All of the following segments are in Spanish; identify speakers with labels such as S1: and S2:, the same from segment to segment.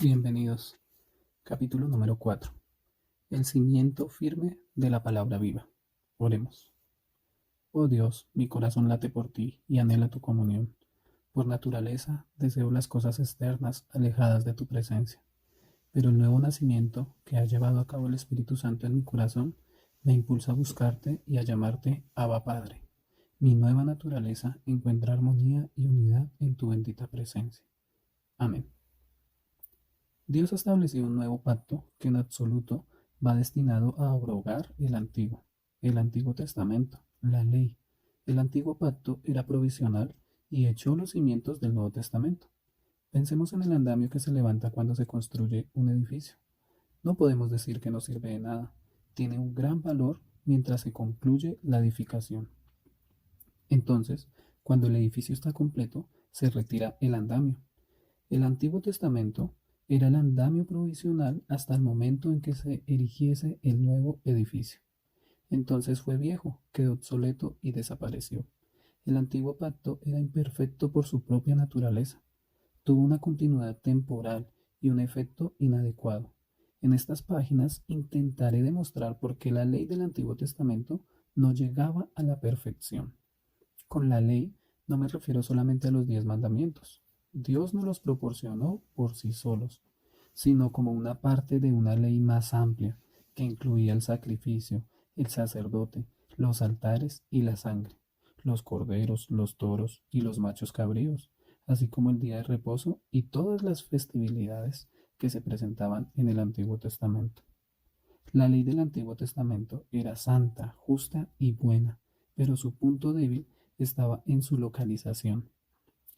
S1: Bienvenidos. Capítulo número 4. El cimiento firme de la palabra viva. Oremos. Oh Dios, mi corazón late por ti y anhela tu comunión. Por naturaleza deseo las cosas externas alejadas de tu presencia. Pero el nuevo nacimiento que ha llevado a cabo el Espíritu Santo en mi corazón me impulsa a buscarte y a llamarte Abba Padre. Mi nueva naturaleza encuentra armonía y unidad en tu bendita presencia. Amén. Dios ha establecido un nuevo pacto que en absoluto va destinado a abrogar el Antiguo Testamento, la ley. El antiguo pacto era provisional y echó los cimientos del Nuevo Testamento. Pensemos en el andamio que se levanta cuando se construye un edificio. No podemos decir que no sirve de nada. Tiene un gran valor mientras se concluye la edificación. Entonces, cuando el edificio está completo, se retira el andamio. El Antiguo Testamento era el andamio provisional hasta el momento en que se erigiese el nuevo edificio. Entonces fue viejo, quedó obsoleto y desapareció. El antiguo pacto era imperfecto por su propia naturaleza. Tuvo una continuidad temporal y un efecto inadecuado. En estas páginas intentaré demostrar por qué la ley del Antiguo Testamento no llegaba a la perfección. Con la ley no me refiero solamente a los 10 mandamientos. Dios no los proporcionó por sí solos, sino como una parte de una ley más amplia que incluía el sacrificio, el sacerdote, los altares y la sangre, los corderos, los toros y los machos cabríos, así como el día de reposo y todas las festividades que se presentaban en el Antiguo Testamento. La ley del Antiguo Testamento era santa, justa y buena, pero su punto débil estaba en su localización.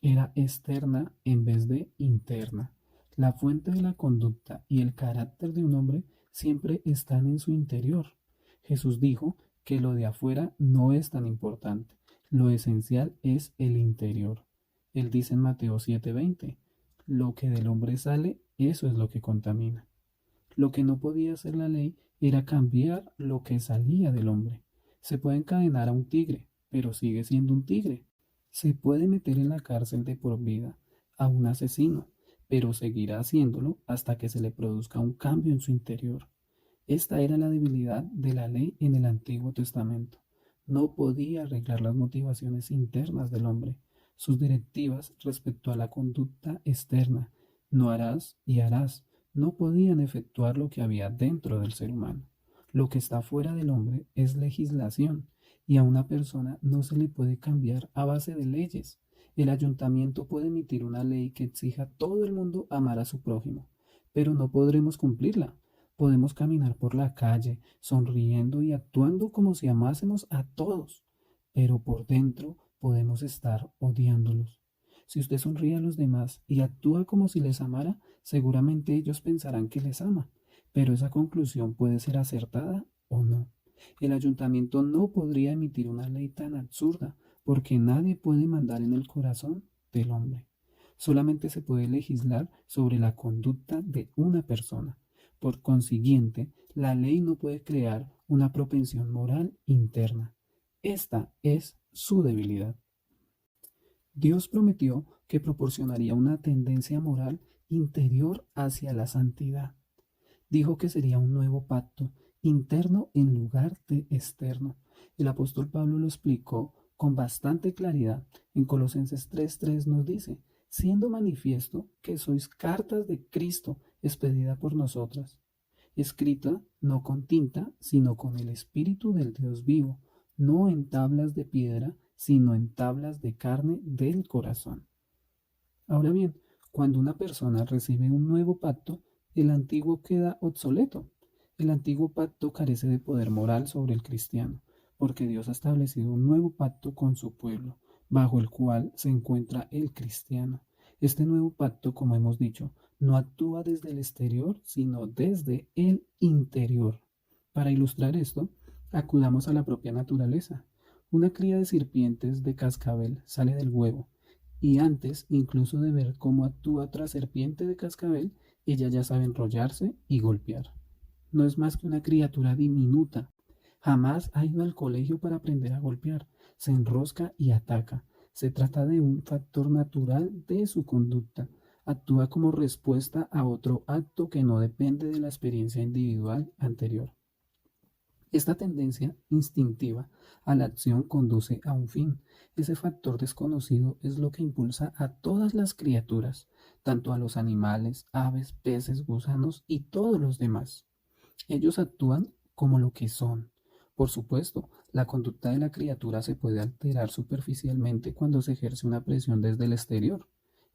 S1: Era externa en vez de interna. La fuente de la conducta y el carácter de un hombre siempre están en su interior. Jesús dijo que lo de afuera no es tan importante. Lo esencial es el interior. Él dice en Mateo 7:20, lo que del hombre sale, eso es lo que contamina. Lo que no podía hacer la ley era cambiar lo que salía del hombre. Se puede encadenar a un tigre, pero sigue siendo un tigre. Se puede meter en la cárcel de por vida a un asesino, pero seguirá haciéndolo hasta que se le produzca un cambio en su interior. Esta era la debilidad de la ley en el Antiguo Testamento. No podía arreglar las motivaciones internas del hombre. Sus directivas respecto a la conducta externa, no harás y harás, no podían efectuar lo que había dentro del ser humano. Lo que está fuera del hombre es legislación, y a una persona no se le puede cambiar a base de leyes. El ayuntamiento puede emitir una ley que exija a todo el mundo amar a su prójimo, pero no podremos cumplirla. Podemos caminar por la calle sonriendo y actuando como si amásemos a todos, pero por dentro podemos estar odiándolos. Si usted sonríe a los demás y actúa como si les amara, seguramente ellos pensarán que les ama, pero esa conclusión puede ser acertada o no. El ayuntamiento no podría emitir una ley tan absurda, porque nadie puede mandar en el corazón del hombre. Solamente se puede legislar sobre la conducta de una persona. Por consiguiente, la ley no puede crear una propensión moral interna. Esta es su debilidad. Dios prometió que proporcionaría una tendencia moral interior hacia la santidad. Dijo que sería un nuevo pacto, interno en lugar de externo. El apóstol Pablo lo explicó con bastante claridad. En Colosenses 3:3 nos dice, siendo manifiesto que sois cartas de Cristo expedida por nosotras, escrita no con tinta, sino con el Espíritu del Dios vivo, no en tablas de piedra, sino en tablas de carne del corazón. Ahora bien, cuando una persona recibe un nuevo pacto, el antiguo queda obsoleto. El antiguo pacto carece de poder moral sobre el cristiano, porque Dios ha establecido un nuevo pacto con su pueblo, bajo el cual se encuentra el cristiano. Este nuevo pacto, como hemos dicho, no actúa desde el exterior, sino desde el interior. Para ilustrar esto, acudamos a la propia naturaleza. Una cría de serpientes de cascabel sale del huevo y antes incluso de ver cómo actúa otra serpiente de cascabel, ella ya sabe enrollarse y golpear. No es más que una criatura diminuta. Jamás ha ido al colegio para aprender a golpear. Se enrosca y ataca. Se trata de un factor natural de su conducta. Actúa como respuesta a otro acto que no depende de la experiencia individual anterior. Esta tendencia instintiva a la acción conduce a un fin. Ese factor desconocido es lo que impulsa a todas las criaturas, tanto a los animales, aves, peces, gusanos y todos los demás. Ellos actúan como lo que son. Por supuesto, la conducta de la criatura se puede alterar superficialmente cuando se ejerce una presión desde el exterior.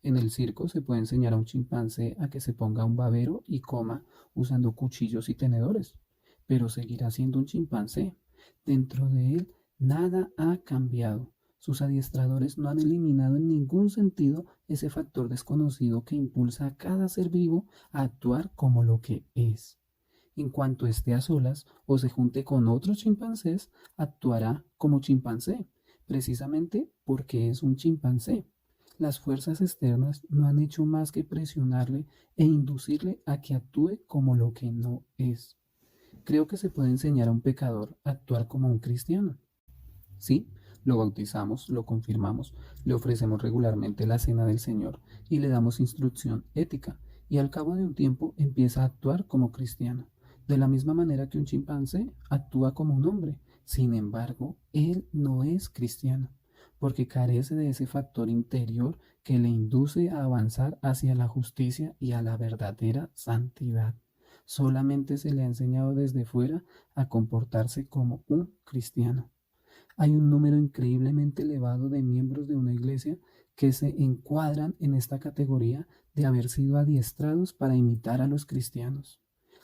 S1: En el circo se puede enseñar a un chimpancé a que se ponga un babero y coma usando cuchillos y tenedores, pero seguirá siendo un chimpancé. Dentro de él nada ha cambiado. Sus adiestradores no han eliminado en ningún sentido ese factor desconocido que impulsa a cada ser vivo a actuar como lo que es. En cuanto esté a solas o se junte con otros chimpancés, actuará como chimpancé, precisamente porque es un chimpancé. Las fuerzas externas no han hecho más que presionarle e inducirle a que actúe como lo que no es. Creo que se puede enseñar a un pecador a actuar como un cristiano. Sí, lo bautizamos, lo confirmamos, le ofrecemos regularmente la cena del Señor y le damos instrucción ética, y al cabo de un tiempo empieza a actuar como cristiano, de la misma manera que un chimpancé actúa como un hombre. Sin embargo, él no es cristiano, porque carece de ese factor interior que le induce a avanzar hacia la justicia y a la verdadera santidad. Solamente se le ha enseñado desde fuera a comportarse como un cristiano. Hay un número increíblemente elevado de miembros de una iglesia que se encuadran en esta categoría de haber sido adiestrados para imitar a los cristianos.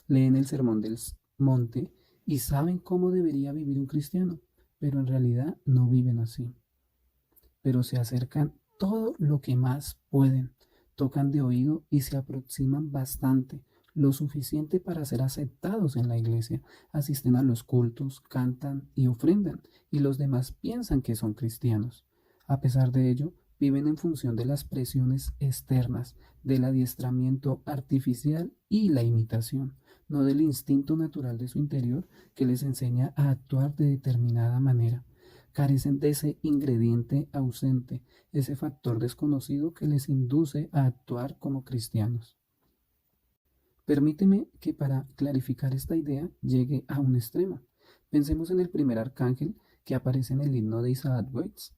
S1: Leen el Sermón del Monte y saben cómo debería vivir un cristiano, pero en realidad no viven así. Pero se acercan todo lo que más pueden, tocan de oído y se aproximan bastante, lo suficiente para ser aceptados en la iglesia, asisten a los cultos, cantan y ofrendan, y los demás piensan que son cristianos. A pesar de ello, viven en función de las presiones externas, del adiestramiento artificial y la imitación, no del instinto natural de su interior que les enseña a actuar de determinada manera. Carecen de ese ingrediente ausente, ese factor desconocido que les induce a actuar como cristianos. Permíteme que para clarificar esta idea llegue a un extremo. Pensemos en el primer arcángel que aparece en el himno de Isaac Watts,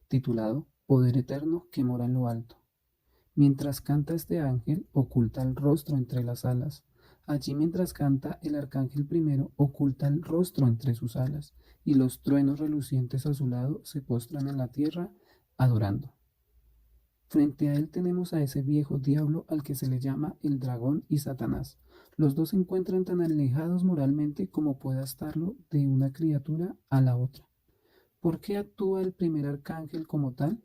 S1: titulado Poder eterno que mora en lo alto. Mientras canta este ángel, oculta el rostro entre las alas. Allí mientras canta, el arcángel primero oculta el rostro entre sus alas, y los truenos relucientes a su lado se postran en la tierra, adorando. Frente a él tenemos a ese viejo diablo al que se le llama el dragón y Satanás. Los dos se encuentran tan alejados moralmente como pueda estarlo de una criatura a la otra. ¿Por qué actúa el primer arcángel como tal?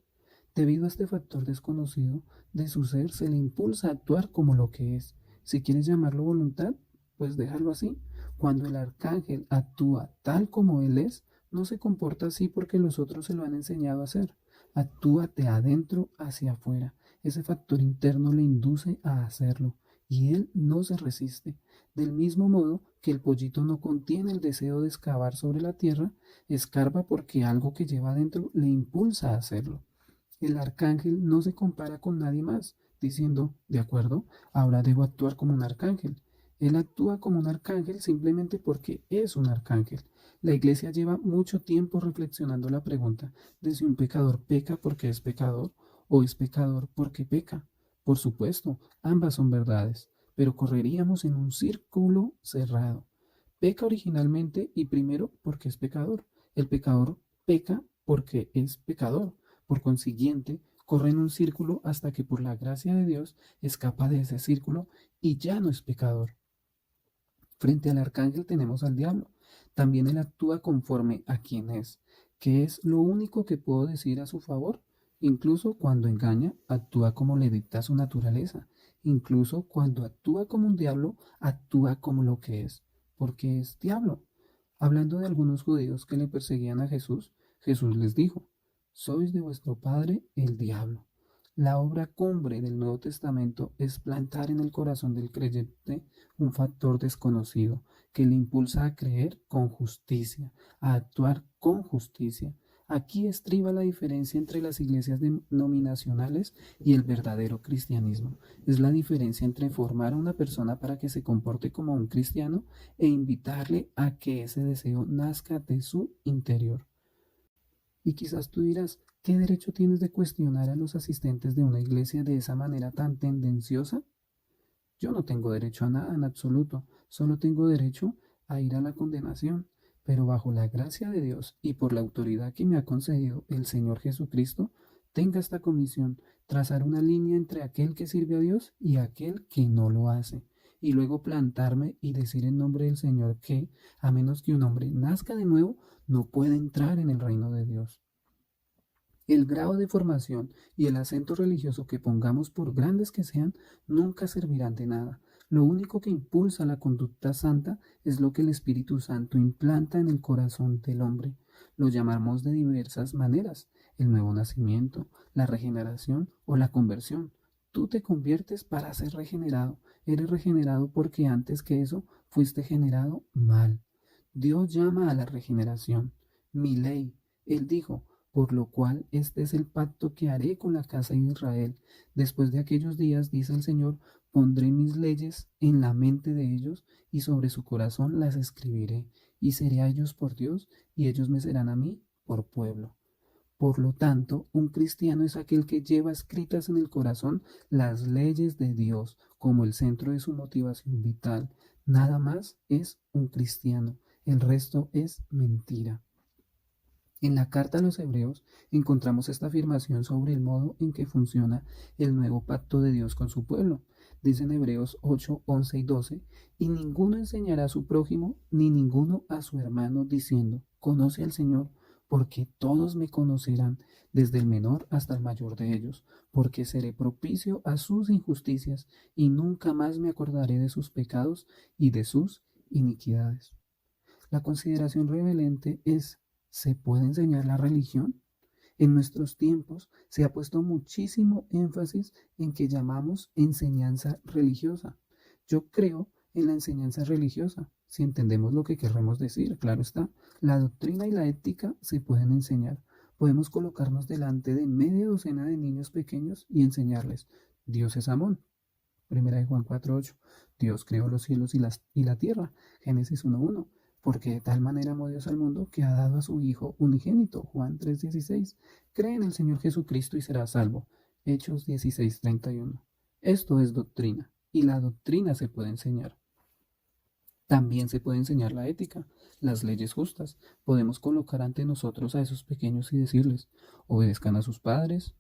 S1: Debido a este factor desconocido de su ser, se le impulsa a actuar como lo que es. Si quieres llamarlo voluntad, pues déjalo así. Cuando el arcángel actúa tal como él es, no se comporta así porque los otros se lo han enseñado a hacer. Actúa de adentro hacia afuera. Ese factor interno le induce a hacerlo y él no se resiste. Del mismo modo que el pollito no contiene el deseo de excavar sobre la tierra, escarba porque algo que lleva adentro le impulsa a hacerlo. El arcángel no se compara con nadie más, diciendo, de acuerdo, ahora debo actuar como un arcángel. Él actúa como un arcángel simplemente porque es un arcángel. La iglesia lleva mucho tiempo reflexionando la pregunta de si un pecador peca porque es pecador o es pecador porque peca. Por supuesto, ambas son verdades, pero correríamos en un círculo cerrado. Peca originalmente y primero porque es pecador. El pecador peca porque es pecador. Por consiguiente, corre en un círculo hasta que por la gracia de Dios escapa de ese círculo y ya no es pecador. Frente al arcángel tenemos al diablo. También él actúa conforme a quien es, que es lo único que puedo decir a su favor. Incluso cuando engaña, actúa como le dicta su naturaleza. Incluso cuando actúa como un diablo, actúa como lo que es, porque es diablo. Hablando de algunos judíos que le perseguían a Jesús, Jesús les dijo, sois de vuestro padre el diablo. La obra cumbre del Nuevo Testamento es plantar en el corazón del creyente un factor desconocido que le impulsa a creer con justicia, a actuar con justicia, Aquí estriba la diferencia entre las iglesias denominacionales y el verdadero cristianismo. Es la diferencia entre formar a una persona para que se comporte como un cristiano e invitarle a que ese deseo nazca de su interior. Y quizás tú dirás, ¿qué derecho tienes de cuestionar a los asistentes de una iglesia de esa manera tan tendenciosa? Yo no tengo derecho a nada en absoluto, solo tengo derecho a ir a la condenación, pero bajo la gracia de Dios y por la autoridad que me ha concedido el Señor Jesucristo, tenga esta comisión, trazar una línea entre aquel que sirve a Dios y aquel que no lo hace, y luego plantarme y decir en nombre del Señor que, a menos que un hombre nazca de nuevo, no puede entrar en el reino de Dios. El grado de formación y el acento religioso que pongamos, por grandes que sean, nunca servirán de nada. Lo único que impulsa la conducta santa es lo que el Espíritu Santo implanta en el corazón del hombre. Lo llamamos de diversas maneras: el nuevo nacimiento, la regeneración o la conversión. Tú te conviertes para ser regenerado. Eres regenerado porque antes que eso fuiste generado mal. Dios llama a la regeneración. Mi ley, Él dijo, por lo cual este es el pacto que haré con la casa de Israel. Después de aquellos días, dice el Señor, pondré mis leyes en la mente de ellos y sobre su corazón las escribiré, y seré a ellos por Dios, y ellos me serán a mí por pueblo. Por lo tanto, un cristiano es aquel que lleva escritas en el corazón las leyes de Dios como el centro de su motivación vital. Nada más es un cristiano. El resto es mentira. En la carta a los Hebreos encontramos esta afirmación sobre el modo en que funciona el nuevo pacto de Dios con su pueblo. Dice en Hebreos 8, 11 y 12, y ninguno enseñará a su prójimo, ni ninguno a su hermano, diciendo, conoce al Señor, porque todos me conocerán, desde el menor hasta el mayor de ellos, porque seré propicio a sus injusticias, y nunca más me acordaré de sus pecados y de sus iniquidades. La consideración reverente es: ¿se puede enseñar la religión? En nuestros tiempos se ha puesto muchísimo énfasis en que llamamos enseñanza religiosa. Yo creo en la enseñanza religiosa, si entendemos lo que queremos decir, claro está. La doctrina y la ética se pueden enseñar. Podemos colocarnos delante de media docena de niños pequeños y enseñarles: Dios es amor. Primera de Juan 4:8. Dios creó los cielos y la tierra. Génesis 1:1. Porque de tal manera amó Dios al mundo que ha dado a su Hijo unigénito. Juan 3:16. Cree en el Señor Jesucristo y serás salvo. Hechos 16:31. Esto es doctrina, y la doctrina se puede enseñar. También se puede enseñar la ética, las leyes justas. Podemos colocar ante nosotros a esos pequeños y decirles: obedezcan a sus padres,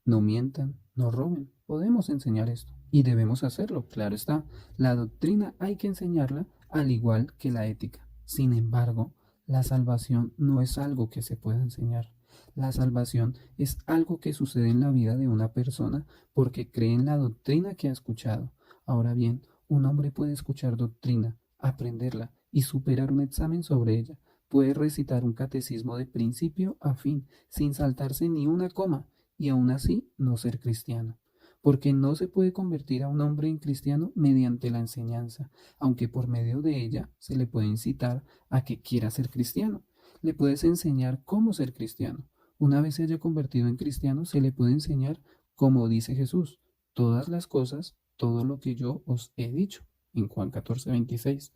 S1: no mientan, no roben. Podemos enseñar esto y debemos hacerlo, claro está. La doctrina hay que enseñarla al igual que la ética. Sin embargo, la salvación no es algo que se pueda enseñar. La salvación es algo que sucede en la vida de una persona porque cree en la doctrina que ha escuchado. Ahora bien, un hombre puede escuchar doctrina, aprenderla y superar un examen sobre ella. Puede recitar un catecismo de principio a fin, sin saltarse ni una coma, y aún así no ser cristiano. Porque no se puede convertir a un hombre en cristiano mediante la enseñanza, aunque por medio de ella se le puede incitar a que quiera ser cristiano. Le puedes enseñar cómo ser cristiano. Una vez se haya convertido en cristiano, se le puede enseñar, como dice Jesús, todas las cosas, todo lo que yo os he dicho, en Juan 14:26.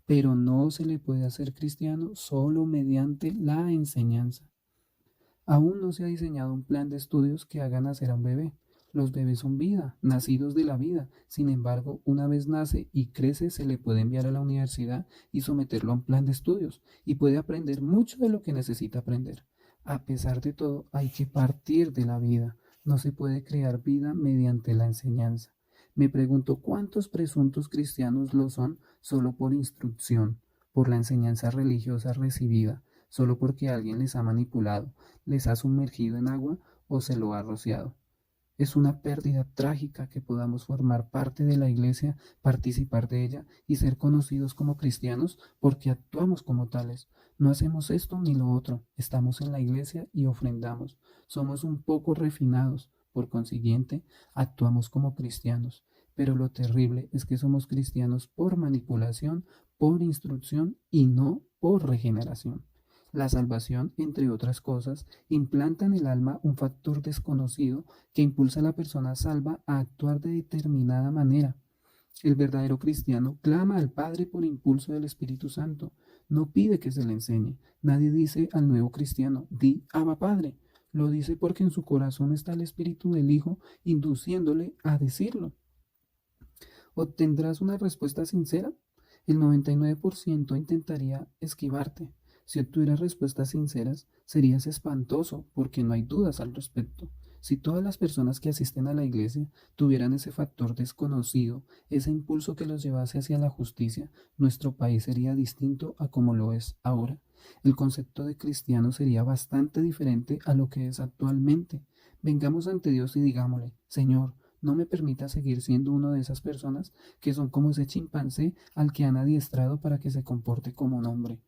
S1: Pero no se le puede hacer cristiano solo mediante la enseñanza. Aún no se ha diseñado un plan de estudios que haga nacer a un bebé. Los bebés son vida, nacidos de la vida. Sin embargo, una vez nace y crece, se le puede enviar a la universidad y someterlo a un plan de estudios, y puede aprender mucho de lo que necesita aprender. A pesar de todo, hay que partir de la vida. No se puede crear vida mediante la enseñanza. Me pregunto cuántos presuntos cristianos lo son solo por instrucción, por la enseñanza religiosa recibida, solo porque alguien les ha manipulado, les ha sumergido en agua o se lo ha rociado. Es una pérdida trágica que podamos formar parte de la iglesia, participar de ella y ser conocidos como cristianos porque actuamos como tales. No hacemos esto ni lo otro, estamos en la iglesia y ofrendamos. Somos un poco refinados, por consiguiente, actuamos como cristianos. Pero lo terrible es que somos cristianos por manipulación, por instrucción y no por regeneración. La salvación, entre otras cosas, implanta en el alma un factor desconocido que impulsa a la persona salva a actuar de determinada manera. El verdadero cristiano clama al Padre por impulso del Espíritu Santo. No pide que se le enseñe. Nadie dice al nuevo cristiano, di Abba Padre. Lo dice porque en su corazón está el Espíritu del Hijo induciéndole a decirlo. ¿Obtendrás una respuesta sincera? El 99% intentaría esquivarte. Si obtuvieras respuestas sinceras, serías espantoso porque no hay dudas al respecto. Si todas las personas que asisten a la iglesia tuvieran ese factor desconocido, ese impulso que los llevase hacia la justicia, nuestro país sería distinto a como lo es ahora. El concepto de cristiano sería bastante diferente a lo que es actualmente. Vengamos ante Dios y digámosle, Señor, no me permita seguir siendo una de esas personas que son como ese chimpancé al que han adiestrado para que se comporte como un hombre,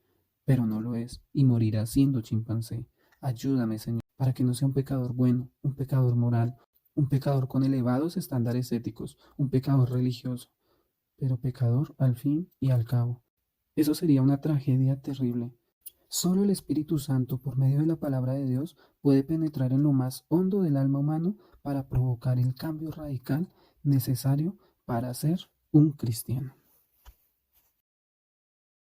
S1: pero no lo es y morirá siendo chimpancé. Ayúdame, Señor, para que no sea un pecador bueno, un pecador moral, un pecador con elevados estándares éticos, un pecador religioso, pero pecador al fin y al cabo. Eso sería una tragedia terrible. Solo el Espíritu Santo, por medio de la palabra de Dios, puede penetrar en lo más hondo del alma humano para provocar el cambio radical necesario para ser un cristiano.